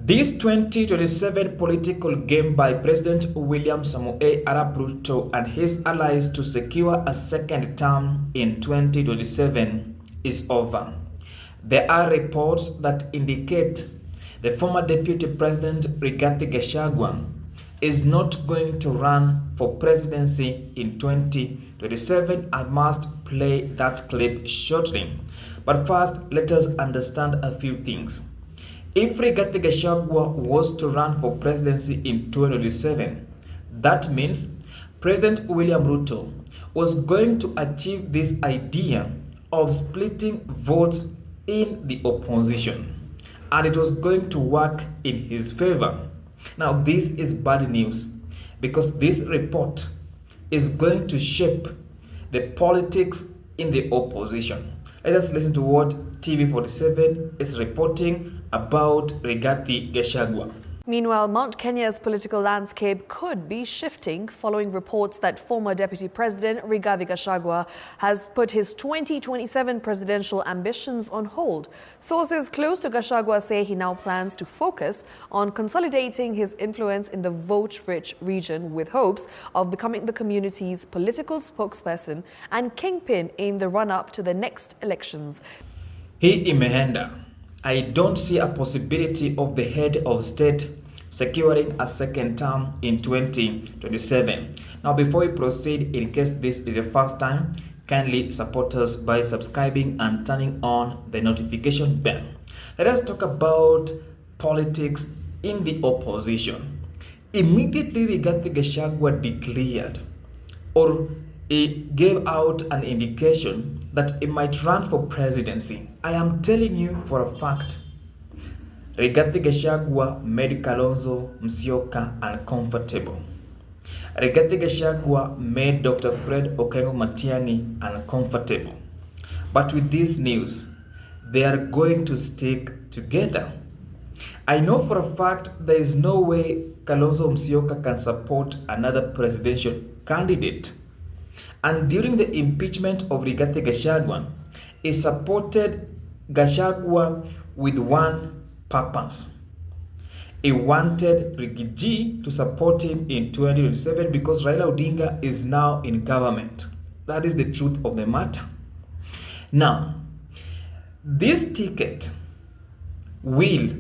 This 2027 political game by President William Samoei Arap Ruto and his allies to secure a second term in 2027 is over. There are reports that indicate the former Deputy President Rigathi Gachagua is not going to run for presidency in 2027. I must play that clip shortly. But first, let us understand a few things. If Rigathi Gachagua was to run for presidency in 2027, that means President William Ruto was going to achieve this idea of splitting votes in the opposition, and it was going to work in his favor. Now, this is bad news because this report is going to shape the politics in the opposition. Let us listen to what TV47 is reporting about Rigathi Gachagua. Meanwhile, Mount Kenya's political landscape could be shifting following reports that former Deputy President Rigathi Gachagua has put his 2027 presidential ambitions on hold. Sources close to Gachagua say he now plans to focus on consolidating his influence in the vote-rich region with hopes of becoming the community's political spokesperson and kingpin in the run-up to the next elections. Hii imeenda. I don't see a possibility of the head of state securing a second term in 2027. Now, before we proceed, in case this is your first time, kindly support us by subscribing and turning on the notification bell. Let us talk about politics in the opposition. Immediately, Rigathi Gachagua declared or he gave out an indication that he might run for presidency. I am telling you for a fact, Rigathi Gachagua made Kalonzo Musyoka uncomfortable. Rigathi Gachagua made Dr. Fred Okengo Matiang'i uncomfortable. But with this news, they are going to stick together. I know for a fact there is no way Kalonzo Musyoka can support another presidential candidate. And during the impeachment of Rigathi Gachagua, he supported Gachagua with one purpose. He wanted Riggy G to support him in 2027 because Raila Odinga is now in government. That is the truth of the matter. Now, this ticket will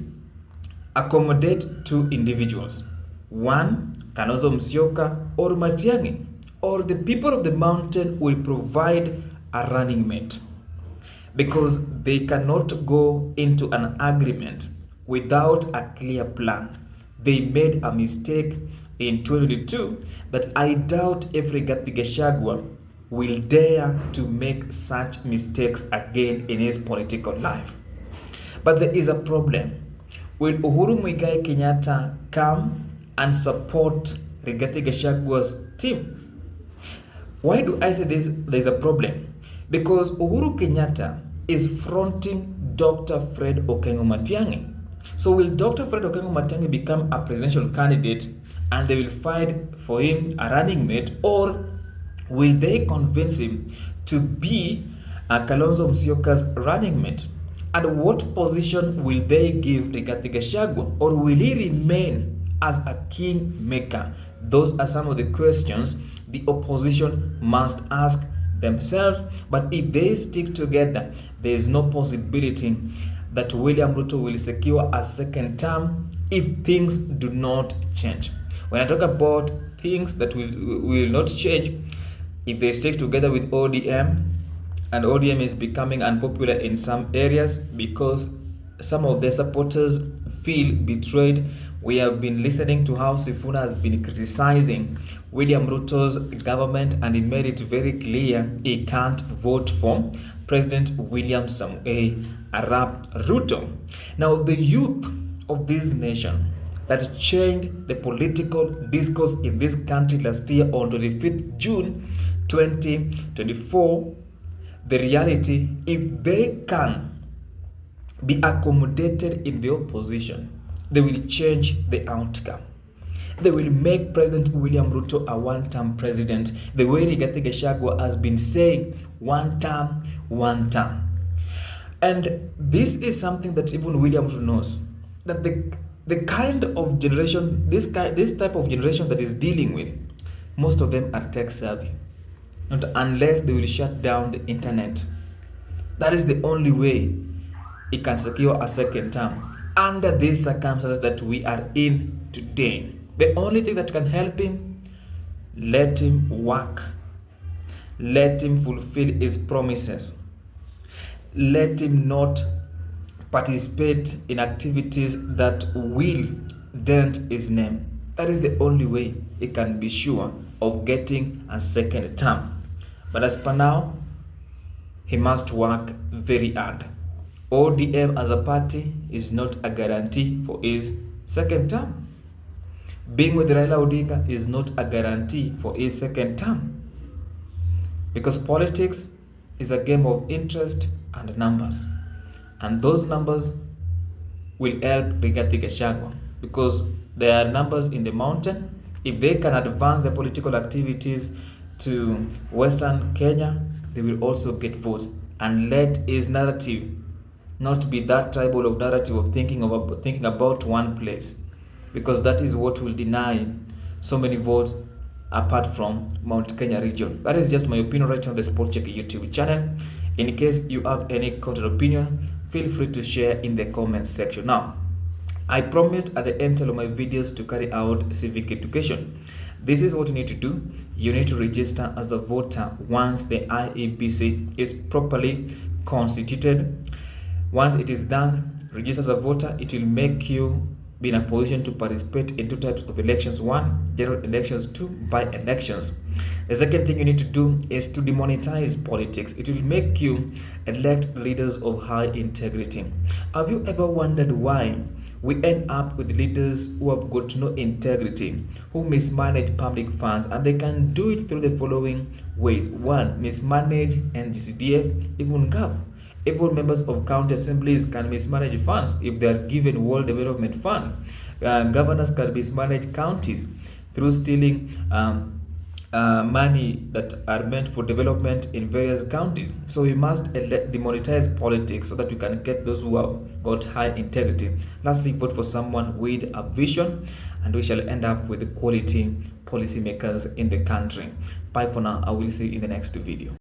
accommodate two individuals. One, Kalonzo Musyoka or Matiang'i, or the people of the mountain will provide a running mate because they cannot go into an agreement without a clear plan. They made a mistake in 2022 that I doubt if Rigathi Gachagua will dare to make such mistakes again in his political life. But there is a problem. Will Uhuru Muigai Kenyatta come and support Rigathi Gachagua's team? Why do I say this? There's a problem. Because Uhuru Kenyatta is fronting Dr. Fred Okengo Matiang'i. So will Dr. Fred Okengo Matiang'i become a presidential candidate and they will fight for him a running mate, or will they convince him to be Kalonzo Musyoka's running mate? And what position will they give Rigathi Gachagua, or will he remain as a kingmaker? Those are some of the questions the opposition must ask themselves. But if they stick together, there is no possibility that William Ruto will secure a second term if things do not change. When I talk about things that will not change, if they stick together with ODM, and ODM is becoming unpopular in some areas because some of their supporters feel betrayed. We have been listening to how Sifuna has been criticizing William Ruto's government, and he made it very clear he can't vote for President William Samoei Arap Ruto. Now, the youth of this nation that changed the political discourse in this country last year on 25th June 2024, the reality, if they can be accommodated in the opposition, they will change the outcome. They will make President William Ruto a one-term president, the way Rigathi Gachagua has been saying, one term, one term. And this is something that even William Ruto knows, that the The kind of generation, this type of generation that is dealing with, most of them are tech savvy. Not unless they will shut down the internet. That is the only way he can secure a second term under these circumstances that we are in today. The only thing that can help him, let him work. Let him fulfill his promises. Let him not participate in activities that will dent his name. That is the only way he can be sure of getting a second term. But as per now, he must work very hard. ODM as a party is not a guarantee for his second term. Being with Raila Odinga is not a guarantee for his second term. Because politics is a game of interest and numbers. And those numbers will help Rigathi Gachagua, because there are numbers in the mountain. If they can advance their political activities to Western Kenya, they will also get votes. And let his narrative not be that tribal of narrative of thinking about one place, because that is what will deny so many votes apart from Mount Kenya region. That is just my opinion right on the Sport Check YouTube channel. In case you have any counter opinion, feel free to share in the comment section. Now, I promised at the end of my videos to carry out civic education. This is what you need to do. You need to register as a voter once the IEBC is properly constituted. Once it is done, register as a voter. It will make you be in a position to participate in two types of elections. One, general elections. Two, by-elections. The second thing you need to do is to demonetize politics. It will make you elect leaders of high integrity. Have you ever wondered why we end up with leaders who have got no integrity, who mismanage public funds? And they can do it through the following ways. One, mismanage NGCDF, even GAF. Even members of county assemblies can mismanage funds if they are given World Development Fund. Governors can mismanage counties through stealing money that are meant for development in various counties. So we must demonetize politics so that we can get those who have got high integrity. Lastly, vote for someone with a vision, and we shall end up with quality policymakers in the country. Bye for now. I will see you in the next video.